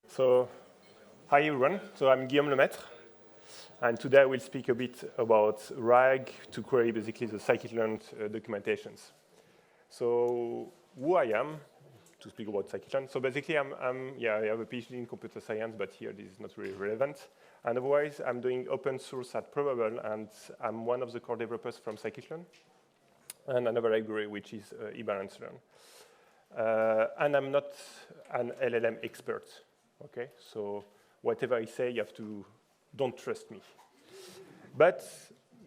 So, hi everyone. So I'm Guillaume Lemaitre, and today I will speak a bit about RAG to query basically the scikit-learn documentations. So, who I am to speak about scikit-learn. So basically, I have a PhD in computer science, but here this is not really relevant. And otherwise, I'm doing open source at Probable, and I'm one of the core developers from scikit-learn, and another library which is eBalanceLearn. And I'm not an LLM expert. Okay, so whatever I say, you have to don't trust me. But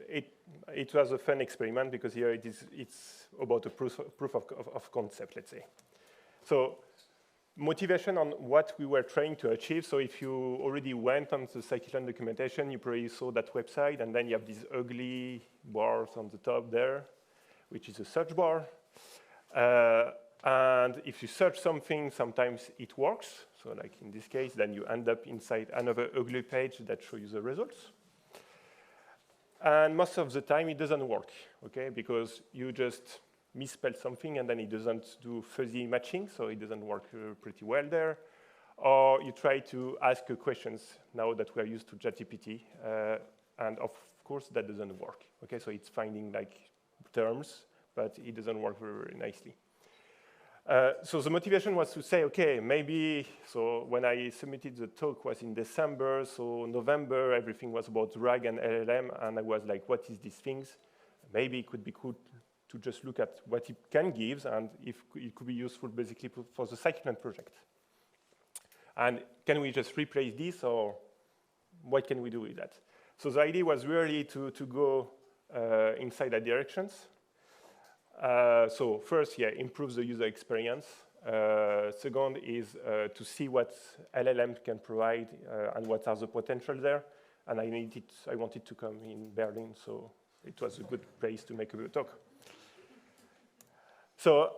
it was a fun experiment because here it's about a proof of concept, let's say. So motivation on what we were trying to achieve. So if you already went on the scikit-learn documentation, you probably saw that website, and then you have these ugly bars on the top there, which is a search bar. And if you search something, sometimes it works. So like in this case, then you end up inside another ugly page that shows you the results. And most of the time, it doesn't work, okay? Because you just misspell something, and then it doesn't do fuzzy matching, so it doesn't work pretty well there. Or you try to ask questions now that we are used to ChatGPT, and of course, that doesn't work, okay? So it's finding like terms, but it doesn't work very, very nicely. So the motivation was to say, okay, maybe, so when I submitted the talk was in December, so November, everything was about RAG and LLM, and I was like, what is these things? Maybe it could be cool to just look at what it can give, and if it could be useful basically for the scikit-learn project. And can we just replace this, or what can we do with that? So the idea was really to go inside that directions. So first, improve the user experience. Second is to see what LLM can provide and what are the potential there. And I wanted to come in Berlin, so it was a good place to make a talk. So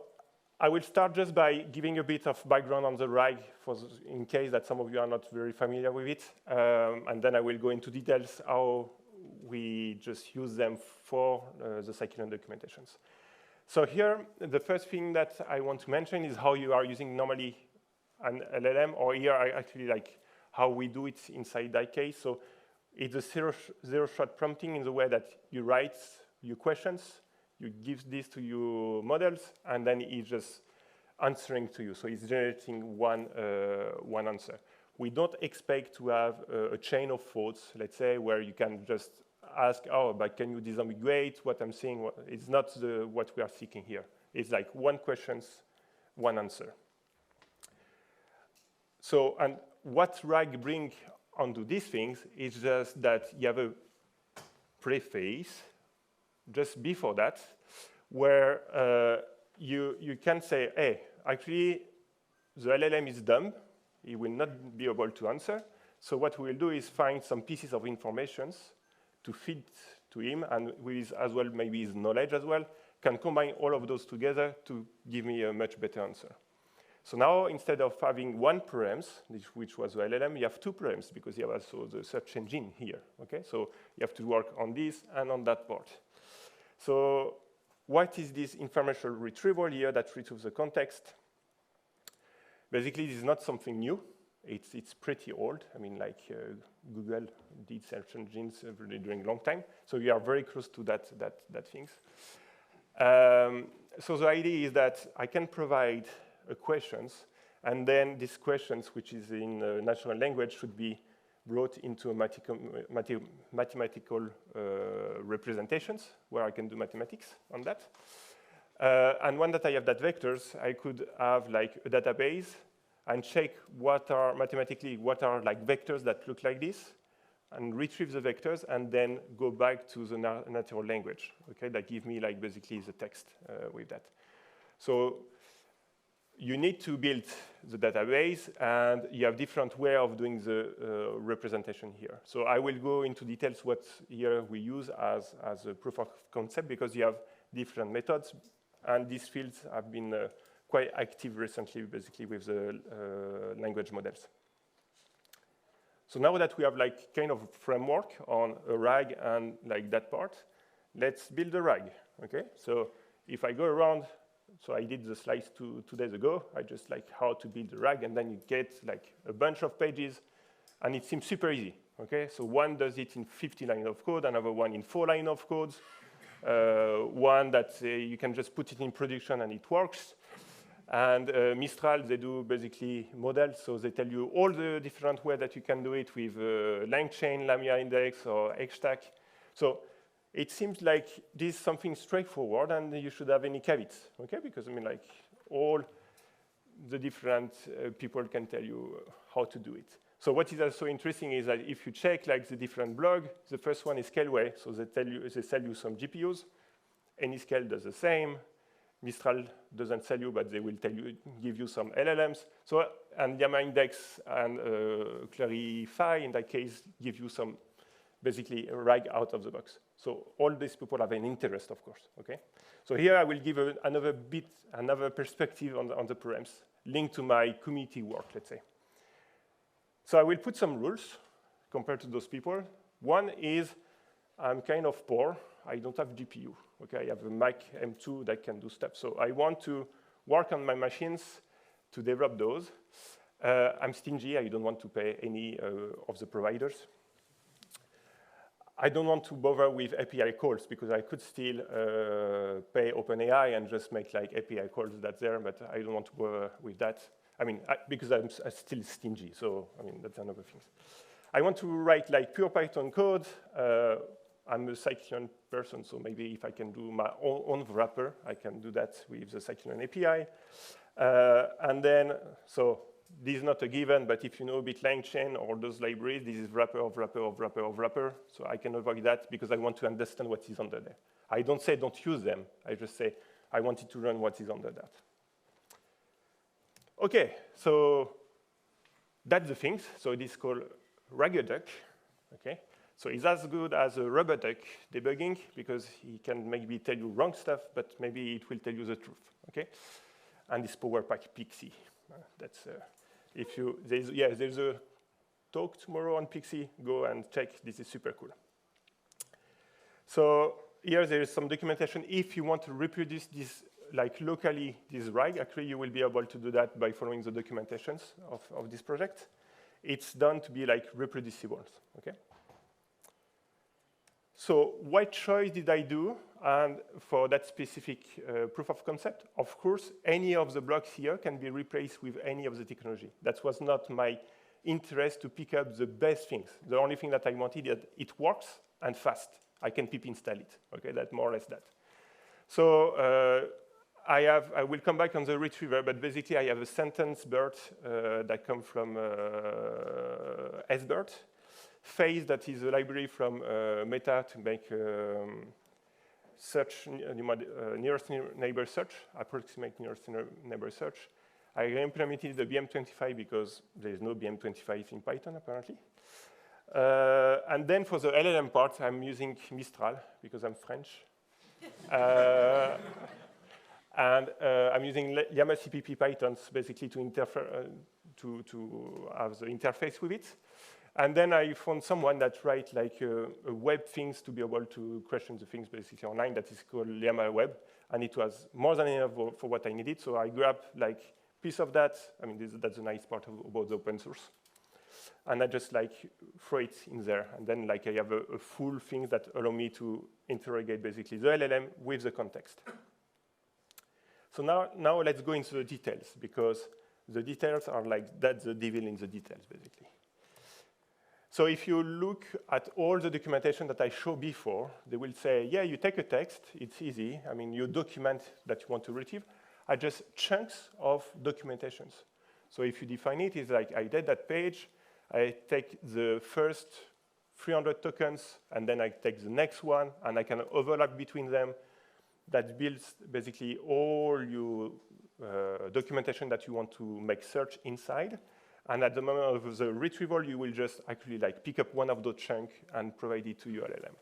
I will start just by giving a bit of background on the RAG in case that some of you are not very familiar with it. And then I will go into details how we just use them for the scikit-learn documentations. So here, the first thing that I want to mention is how you are using normally an LLM, or here I actually like how we do it inside that case. So it's a zero-shot prompting in the way that you write your questions, you give this to your models, and then it's just answering to you. So it's generating one answer. We don't expect to have a chain of thoughts, let's say, where you can just ask, oh, but can you disambiguate what I'm saying? It's not what we are seeking here. It's like one question, one answer. So, and what RAG bring onto these things is just that you have a preface just before that, where you can say, hey, actually, the LLM is dumb. It will not be able to answer. So what we will do is find some pieces of information to feed to him, and with as well maybe his knowledge as well, can combine all of those together to give me a much better answer. So now, instead of having one params, which was the LLM, you have two params, because you have also the search engine here, okay? So you have to work on this and on that part. So what is this information retrieval here that retrieves the context? Basically, this is not something new. It's pretty old. I mean, like Google did search engines during a long time. So we are very close to that things. So the idea is that I can provide questions, and then these questions, which is in natural language, should be brought into a mathematical representations, where I can do mathematics on that. And when that I have that vectors, I could have like a database and check what are like vectors that look like this, and retrieve the vectors, and then go back to the natural language, okay? That give me like basically the text with that. So you need to build the database, and you have different way of doing the representation here. So I will go into details what here we use as a proof of concept, because you have different methods, and these fields have been quite active recently, basically with the language models. So now that we have like kind of framework on a RAG and like that part, let's build a RAG, okay? So if I go around So I did the slides 2 days ago. I just like how to build a RAG, and then you get like a bunch of pages, and it seems super easy. Okay, so one does it in 50 lines of code, another one in 4 lines of code, one that you can just put it in production and it works. And Mistral, they do basically models, so they tell you all the different ways that you can do it with LangChain, Lamia index, or HStack. So it seems like this is something straightforward, and you should have any caveats, okay? Because I mean, like all the different people can tell you how to do it. So what is also interesting is that if you check like the different blog, the first one is Scaleway, so they sell you some GPUs. Anyscale does the same. Mistral doesn't sell you, but they will give you some LLMs. So, and Llama Index and Clarify, in that case, give you some, basically, a RAG out of the box. So all these people have an interest, of course, okay? So here I will give another perspective on the programs, linked to my community work, let's say. So I will put some rules compared to those people. One is I'm kind of poor. I don't have GPU. Okay, I have a Mac M2 that can do stuff. So I want to work on my machines to develop those. I'm stingy. I don't want to pay any of the providers. I don't want to bother with API calls because I could still pay OpenAI and just make like API calls that's there, but I don't want to bother with that. I mean, because I'm still stingy. So I mean, that's another thing. I want to write like pure Python code. I'm a scikit-learn person, so maybe if I can do my own wrapper, I can do that with the scikit-learn API. And then, so this is not a given, but if you know a bit LangChain or those libraries, this is wrapper of wrapper of wrapper of wrapper. So I can avoid that because I want to understand what is under there. I don't say don't use them. I just say I want it to run what is under that. OK, so that's the things. So it is called RaggedDuck. OK. So it's as good as a rubber duck debugging because he can maybe tell you wrong stuff, but maybe it will tell you the truth, okay? And it's powered by Pixie. That's if you there's a talk tomorrow on Pixie. Go and check. This is super cool. So here there is some documentation. If you want to reproduce this like locally, this RAG, actually you will be able to do that by following the documentations of this project. It's done to be like reproducible, okay? So what choice did I do? And for that specific proof of concept, of course, any of the blocks here can be replaced with any of the technology. That was not my interest to pick up the best things. The only thing that I wanted is that it works and fast. I can pip install it. Okay, that's more or less that. So I will come back on the retriever, but basically I have a sentence BERT that comes from SBERT. Phase, that is a library from Meta to make search, nearest neighbor search, approximate nearest neighbor search. I implemented the BM25 because there is no BM25 in Python, apparently. And then for the LLM part, I'm using Mistral because I'm French. And I'm using Llama CPP Pythons basically to have the interface with it. And then I found someone that writes like a web things to be able to question the things basically online that is called Llama Web. And it was more than enough for what I needed. So I grabbed like a piece of that. I mean, that's the nice part about the open source. And I just like throw it in there. And then like I have a full thing that allow me to interrogate basically the LLM with the context. So now let's go into the details because the details are like that's the devil in the details basically. So if you look at all the documentation that I showed before, they will say, yeah, you take a text, it's easy. I mean, you document that you want to retrieve are just chunks of documentations. So if you define it, it's like I did that page, I take the first 300 tokens, and then I take the next one, and I can overlap between them. That builds basically all your documentation that you want to make search inside. And at the moment of the retrieval, you will just actually like pick up one of those chunks and provide it to your LLM.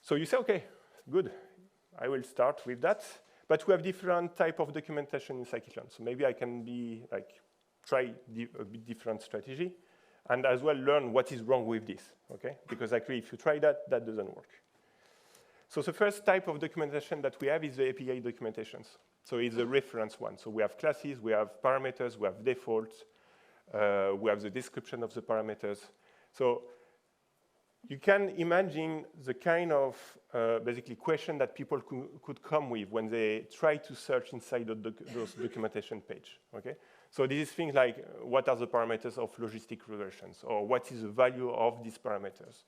So you say, OK, good. I will start with that. But we have different type of documentation in scikit-learn. So maybe I can be like try a bit different strategy and as well learn what is wrong with this. Okay? Because actually, if you try that, that doesn't work. So the first type of documentation that we have is the API documentations. So it's a reference one. So we have classes, we have parameters, we have defaults, we have the description of the parameters. So you can imagine the kind of basically question that people could come with when they try to search inside those documentation page. Okay? So this is things like what are the parameters of logistic regressions, or what is the value of these parameters,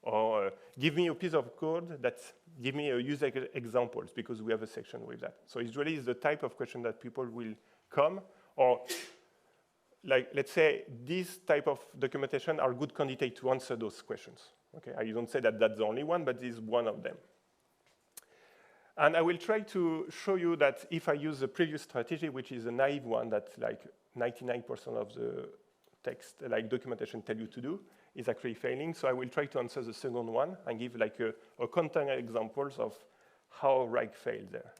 or give me a piece of code that give me a user examples, because we have a section with that. So it really is the type of question that people will come, or like, let's say this type of documentation are good candidate to answer those questions. Okay, I don't say that that's the only one, but this is one of them. And I will try to show you that if I use the previous strategy, which is a naive one that like 99% of the text, like documentation tell you to do, is actually failing. So I will try to answer the second one and give like a content examples of how RAG failed there.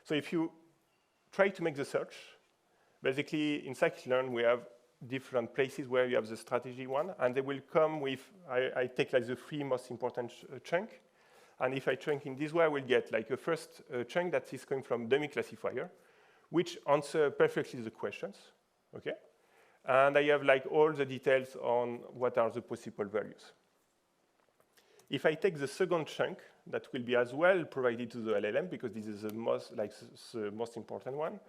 So if you try to make the search, basically in scikit-learn we have different places where you have the strategy one, and they will come with, I take like the three most important chunk. And if I chunk in this way, I will get like a first chunk that is coming from dummy classifier, which answer perfectly the questions, okay? And I have like all the details on what are the possible values. If I take the second chunk, that will be as well provided to the LLM, because this is the most important one.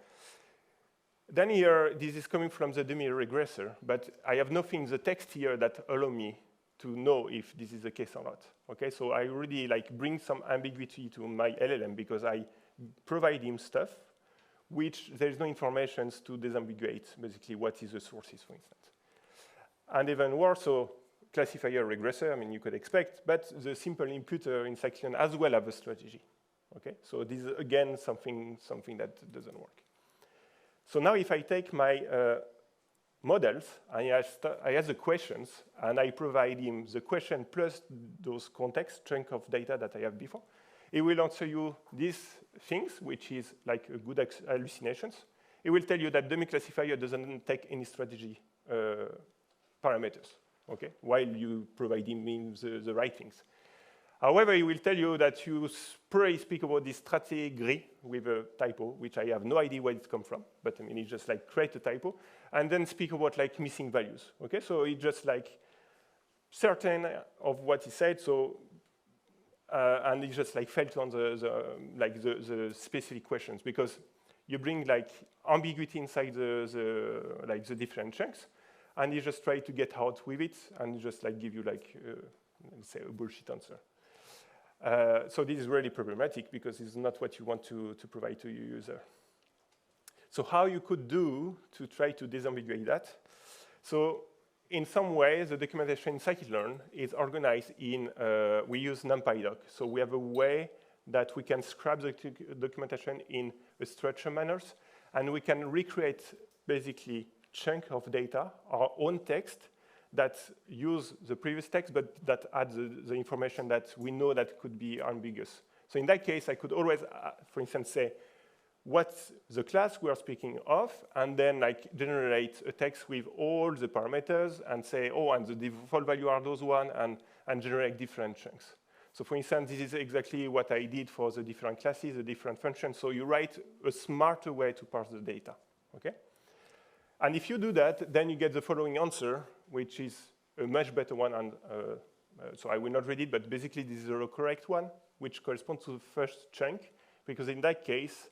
Then here, this is coming from the dummy regressor, but I have nothing in the text here that allow me to know if this is the case or not. Okay, so I really like bring some ambiguity to my LLM because I provide him stuff which there is no information to disambiguate basically what is the sources, for instance. And even worse, so classifier regressor, I mean, you could expect, but the simple imputer in scikit-learn as well have a strategy. Okay, so this is again something that doesn't work. So now if I take my models, I ask the questions, and I provide him the question plus those context chunk of data that I have before, it will answer you these things, which is like a good hallucinations. It will tell you that dummy classifier doesn't take any strategy parameters, okay, while you provide him the right things. However, he will tell you that you probably speak about this strategy with a typo, which I have no idea where it comes from, but I mean, it just like create a typo, and then speak about like missing values, okay? So it just like certain of what he said, so, and it just like failed on the specific questions, because you bring like ambiguity inside the different chunks, and you just try to get out with it, and just like give you like, let's say, a bullshit answer. So this is really problematic because it's not what you want to provide to your user. So how you could do to try to disambiguate that? So in some ways, the documentation in scikit-learn is organized in, we use numpydoc. So we have a way that we can scrap the documentation in a structured manners, and we can recreate basically chunk of data, our own text, that use the previous text, but that adds the information that we know that could be ambiguous. So in that case, I could always, for instance, say what's the class we are speaking of, and then like generate a text with all the parameters and say, oh, and the default value are those one, and generate different chunks. So for instance, this is exactly what I did for the different classes, the different functions. So you write a smarter way to parse the data, okay? And if you do that, then you get the following answer, which is a much better one. And so I will not read it, but basically this is the correct one, which corresponds to the first chunk, because in that case,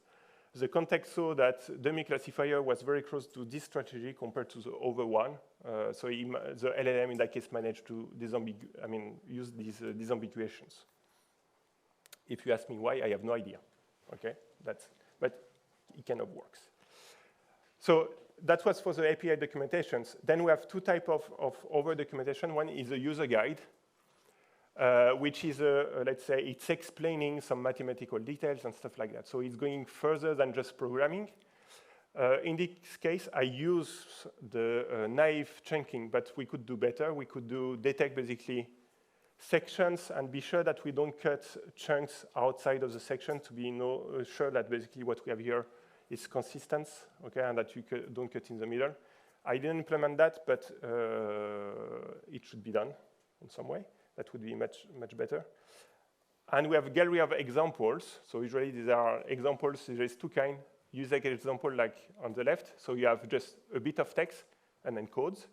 the context saw that dummy classifier was very close to this strategy compared to the other one. So the LLM in that case managed to use these disambiguations. If you ask me why, I have no idea. Okay, but it kind of works. So that was for the API documentations. Then we have two types of other documentation. One is a user guide, which is, let's say, it's explaining some mathematical details and stuff like that. So it's going further than just programming. In this case, I use the naive chunking, but we could do better. We could detect basically sections and be sure that we don't cut chunks outside of the section to be sure that basically what we have here is consistent, okay, and that you don't cut in the middle. I didn't implement that, but it should be done in some way. That would be much better. And we have a gallery of examples. So usually these are examples. There is two kinds. Use like an example like on the left. So you have just a bit of text and then codes.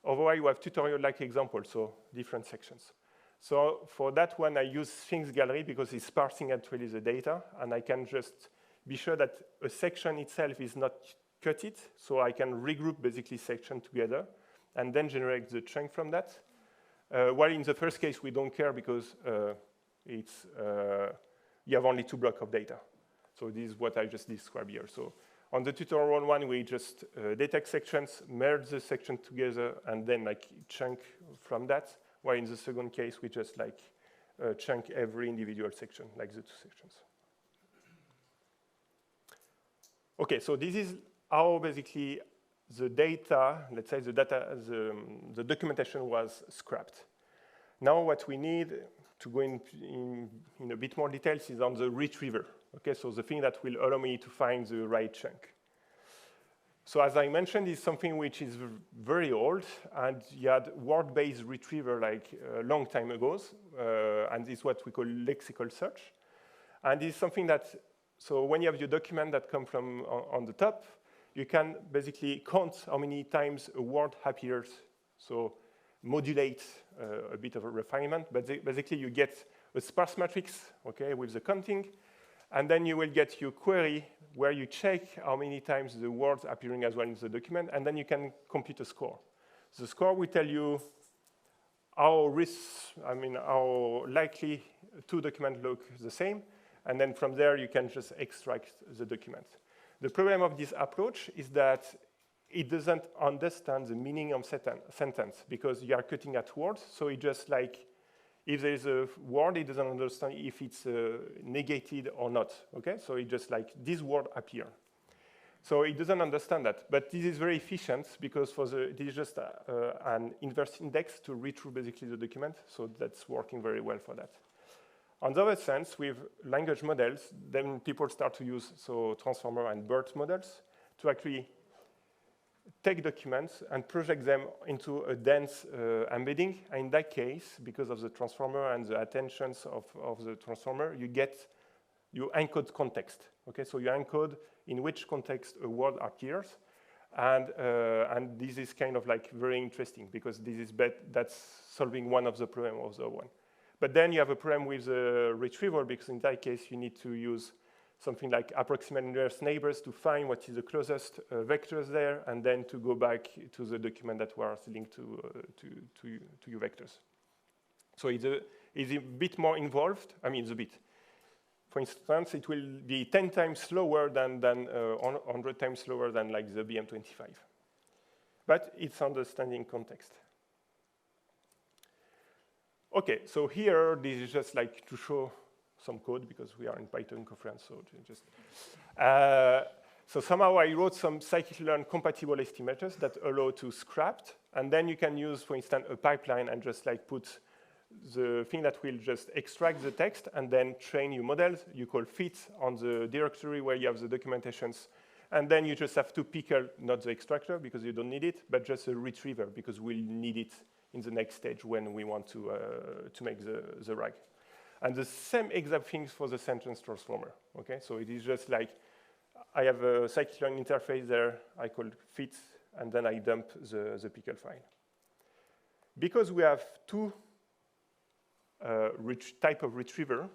Otherwise, you have tutorial-like examples, so different sections. So for that one, I use sphinx-gallery because it's parsing actually the data, and I can just be sure that a section itself is not cut it, so I can regroup basically sections together, and then generate the chunk from that. While in the first case, we don't care because you have only 2 blocks of data. So this is what I just described here. So on the tutorial one, we just detect sections, merge the section together, and then like chunk from that. While in the second case, we just like chunk every individual section, like the 2 sections. Okay, so this is how basically the data, let's say the documentation was scrapped. Now what we need to go in a bit more details is on the retriever. Okay, so the thing that will allow me to find the right chunk. So as I mentioned, it's something which is very old, and you had word-based retriever like a long time ago, and it's what we call lexical search. And it's something that, so when you have your document that come from on the top, you can basically count how many times a word appears, so modulate a bit of a refinement, but basically you get a sparse matrix, okay, with the counting, and then you will get your query where you check how many times the words appearing as well in the document, and then you can compute a score. The score will tell you how likely 2 documents look the same, and then from there you can just extract the document. The problem of this approach is that it doesn't understand the meaning of sentence because you are cutting at words, so it just like, if there is a word, it doesn't understand if it's negated or not, okay? So it just like, this word appear. So it doesn't understand that, but this is very efficient because this is just an inverse index to read through basically the document, so that's working very well for that. On the other sense, with language models, then people start to use transformer and BERT models to actually take documents and project them into a dense embedding. And in that case, because of the transformer and the attentions of the transformer, you encode context. Okay, so you encode in which context a word appears, and this is kind of like very interesting because that's solving one of the problems of the one. But then you have a problem with the retrieval because in that case you need to use something like approximate nearest neighbors to find what is the closest vectors there, and then to go back to the document that was linked to your vectors. So it's a bit more involved. I mean, it's a bit. For instance, it will be 10 times slower than 100 times slower than like the BM25. But it's understanding context. Okay, so here, this is just like to show some code because we are in Python conference, so just. So somehow I wrote some scikit-learn compatible estimators that allow to scrap, and then you can use, for instance, a pipeline and just like put the thing that will just extract the text and then train your models. You call fit on the directory where you have the documentations, and then you just have to pickle not the extractor because you don't need it, but just a retriever because we'll need it in the next stage when we want to make the RAG. And the same exact things for the sentence transformer. Okay, so it is just like I have a scikit-learn interface there. I call fit, and then I dump the pickle file. Because we have 2 type of retriever,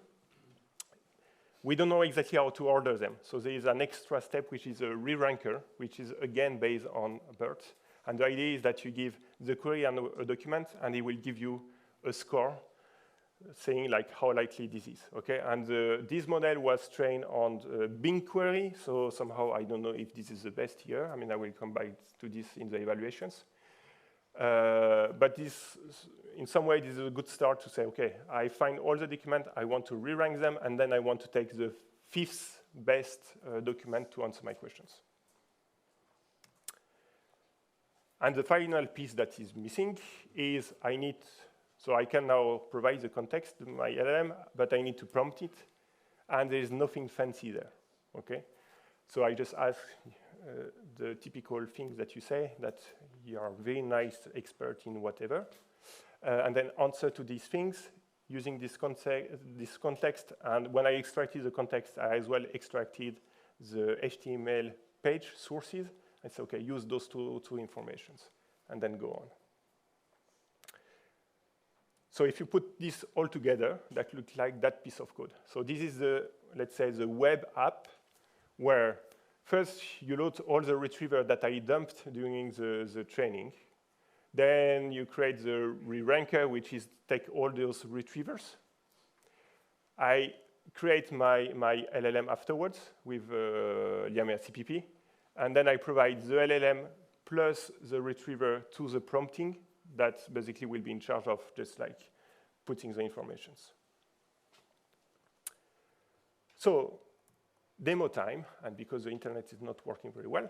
we don't know exactly how to order them. So there is an extra step, which is a re-ranker, which is again based on BERT. And the idea is that you give the query and a document, and it will give you a score saying like how likely this is, okay? And this model was trained on Bing query, so somehow I don't know if this is the best here. I mean, I will come back to this in the evaluations. But this, in some way, this is a good start to say, okay, I find all the documents, I want to re-rank them, and then I want to take the 5th best document to answer my questions. And the final piece that is missing is so I can now provide the context to my LLM, but I need to prompt it, and there is nothing fancy there, okay? So I just ask the typical things that you say, that you are a very nice expert in whatever, and then answer to these things. using this context. And when I extracted the context, I as well extracted the HTML page sources. I said, okay, use those two informations, and then go on. So if you put this all together, that looks like that piece of code. So this is the, let's say, the web app, where first you load all the retriever that I dumped during the training. Then you create the re-ranker, which is take all those retrievers. I create my LLM afterwards with Lemaitre CPP. And then I provide the LLM plus the retriever to the prompting that basically will be in charge of just like putting the informations. So demo time, and because the internet is not working very well,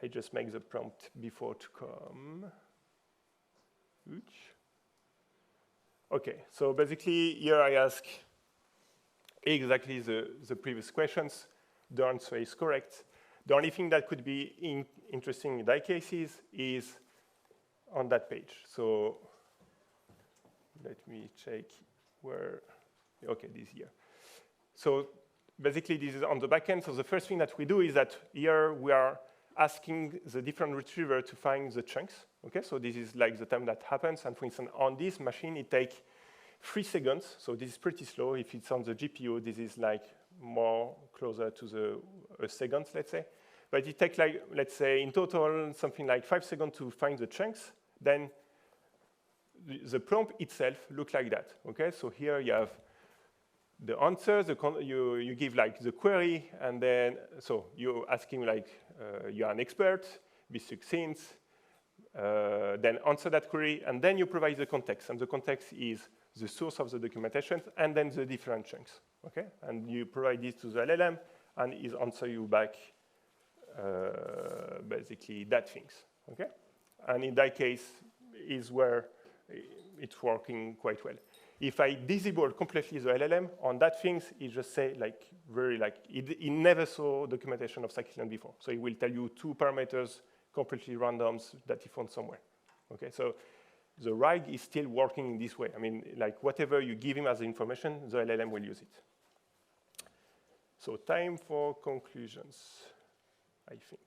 I just make the prompt before to come. Oops. Okay, so basically here I ask exactly the previous questions. The answer is correct. The only thing that could be interesting in that cases is on that page. So let me check where, okay, this here. So basically this is on the back end. So the first thing that we do is that here we are asking the different retriever to find the chunks. Okay, so this is like the time that happens. And for instance, on this machine, it takes 3 seconds. So this is pretty slow. If it's on the GPU, this is like more closer to the seconds, let's say. But it takes like, let's say, in total, something like 5 seconds to find the chunks. Then the prompt itself looks like that. Okay, so here you have the answer, you give like the query, and then so you're asking like you're an expert, be succinct, then answer that query, and then you provide the context, and the context is the source of the documentation, and then the different chunks. Okay, and you provide this to the LLM, and it answer you back basically that things. Okay, and in that case is where it's working quite well. If I disable completely the LLM on that things, it just say like very like it never saw documentation of scikit-learn before. So it will tell you 2 parameters completely randoms that he found somewhere. Okay, so the RAG is still working in this way. I mean, like whatever you give him as information, the LLM will use it. So time for conclusions, I think.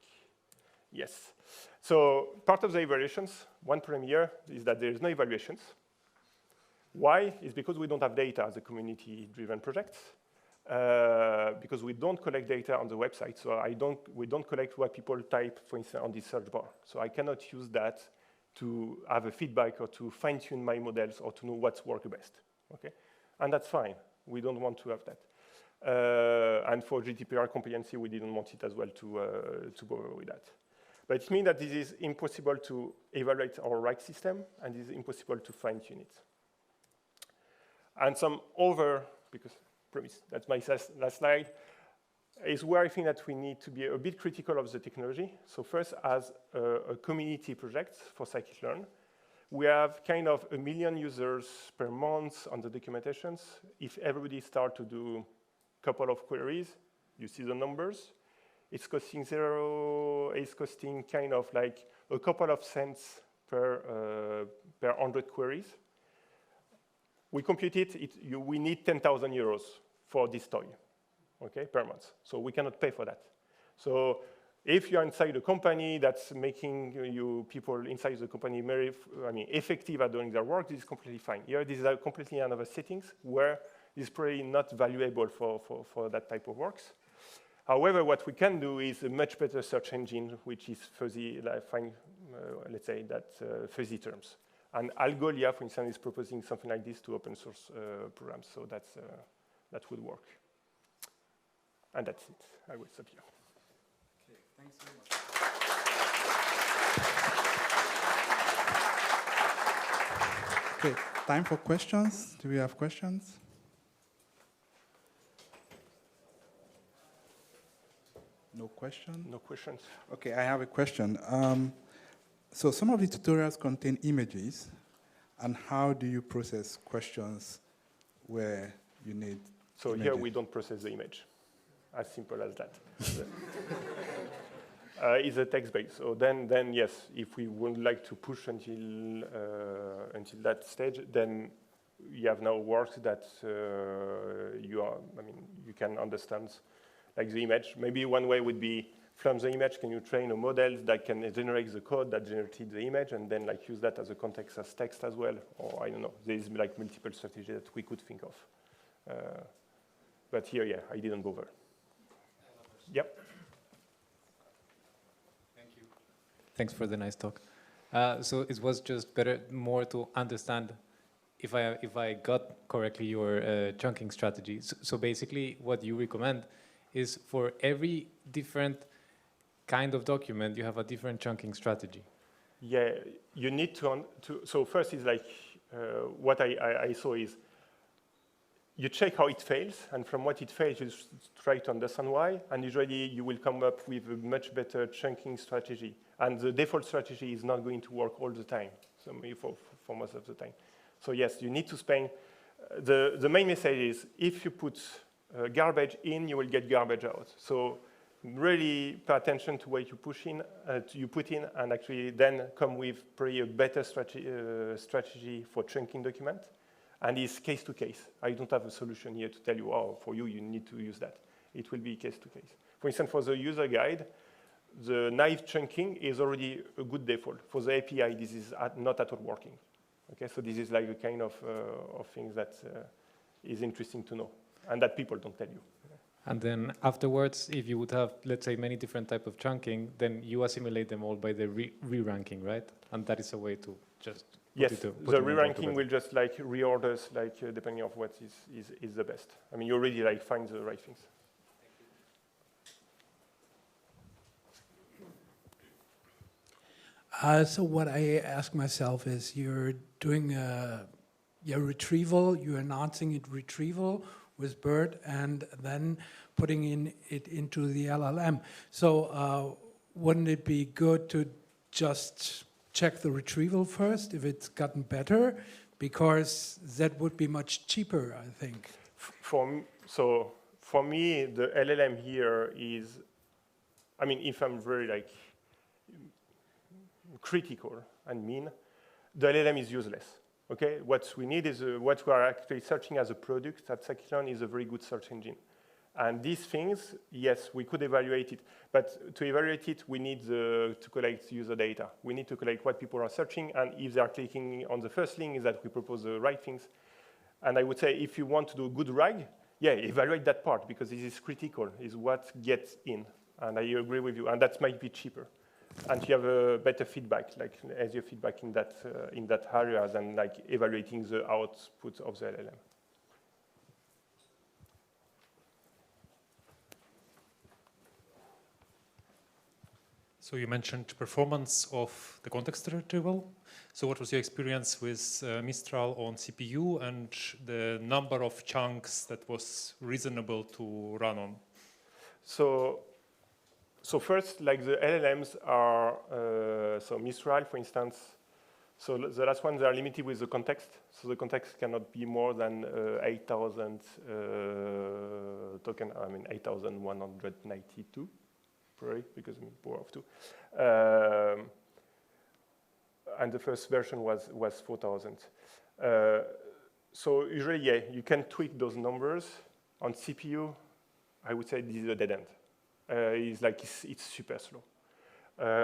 Yes. So part of the evaluations, one problem here is that there is no evaluations. Why? It's because we don't have data as a community-driven project. Because we don't collect data on the website. So we don't collect what people type, for instance, on the search bar. So I cannot use that to have a feedback or to fine-tune my models or to know what's works best. Okay? And that's fine. We don't want to have that. And for GDPR compliance, we didn't want it as well to go over with that. But it means that this is impossible to evaluate our RAG system, and it is impossible to fine-tune it. And some other, because promise, that's my last slide, is where I think that we need to be a bit critical of the technology. So first, as a community project for scikit-learn, we have kind of 1 million users per month on the documentations. If everybody start to do a couple of queries, you see the numbers. It's costing it's costing kind of like a couple of cents per 100 queries. We compute it, we need 10,000 euros for this toy, okay, per month. So we cannot pay for that. So if you're inside a company that's making you people inside the company very, effective at doing their work, this is completely fine. Here, these are completely another settings where it's probably not valuable for that type of works. However, what we can do is a much better search engine, which is fuzzy, like let's say that fuzzy terms. And Algolia, for instance, is proposing something like this to open source programs. So that would work. And that's it. I will stop here. Okay, thanks very much. Okay, time for questions. Do we have questions? No question? No questions. Okay, I have a question. So some of the tutorials contain images, and how do you process questions where you need So images? here we don't process the image. As simple as that. is a text-based. So then yes, if we would like to push until that stage, then you have now works that you can understand, like the image. Maybe one way would be from the image, can you train a model that can generate the code that generated the image, and then like use that as a context as text as well, or I don't know. There's like multiple strategies that we could think of. But here, yeah, I didn't bother. Yep. Thank you. Thanks for the nice talk. So it was just more to understand if I got correctly your chunking strategy. So basically, what you recommend is for every different kind of document, you have a different chunking strategy. Yeah, you need to so first is like, what I saw is, you check how it fails, and from what it fails, you try to understand why, and usually you will come up with a much better chunking strategy. And the default strategy is not going to work all the time, so maybe for most of the time. So yes, you need to spend, the main message is, if you put garbage in, you will get garbage out. So really pay attention to what you push in, you put in, and actually then come with probably a better strategy for chunking document. And it's case to case. I don't have a solution here to tell you, oh, for you, you need to use that. It will be case to case. For instance, for the user guide, the naive chunking is already a good default. For the API, this is not at all working. Okay, so this is like a kind of things that is interesting to know, and that people don't tell you. And then afterwards, if you would have, let's say, many different types of chunking, then you assimilate them all by the re-ranking, right? And that is a way to just yes, the re-ranking will just like reorders, like depending on what is the best. I mean, you already like find the right things. So what I ask myself is, you're doing your retrieval, you're announcing it retrieval with BERT, and then putting it into the LLM. So wouldn't it be good to just check the retrieval first if it's gotten better? Because that would be much cheaper, I think. For me, the LLM here is, I mean, if I'm very like critical and mean, the LLM is useless. Okay, what we need is what we are actually searching as a product at scikit-learn is a very good search engine. And these things, yes, we could evaluate it, but to evaluate it, we need to collect user data. We need to collect what people are searching, and if they are clicking on the first link, is that we propose the right things. And I would say, if you want to do a good RAG, yeah, evaluate that part, because this is critical, is what gets in. And I agree with you, and that might be cheaper. And you have a better feedback, like as your feedback in that area than like evaluating the output of the LLM. So you mentioned performance of the context retrieval. So what was your experience with Mistral on CPU and the number of chunks that was reasonable to run on? So first, like the LLMs are, so Mistral, for instance, so the last ones are limited with the context. So the context cannot be more than 8,000 token, I mean 8,192, probably, because I'm power of 2. And the first version was 4,000. So usually, yeah, you can tweak those numbers. On CPU, I would say this is a dead end. It's super slow.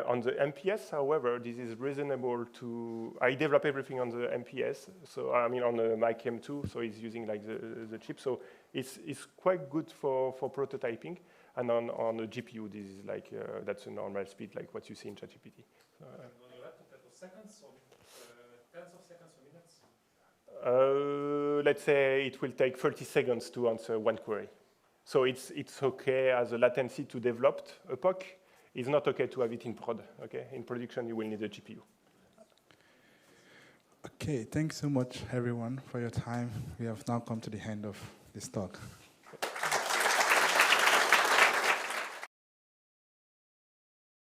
On the MPS, however, this is reasonable to. I develop everything on the MPS, so I mean on the Mac M2, so it's using like the chip. So it's quite good for prototyping. And on the GPU, this is like that's a normal speed, like what you see in ChatGPT. And on your laptop, that was seconds, or tens of seconds or minutes? Let's say it will take 30 seconds to answer one query. So it's okay as a latency to develop a POC. It's not okay to have it in prod. Okay, in production you will need a GPU. Okay, thanks so much everyone for your time. We have now come to the end of this talk.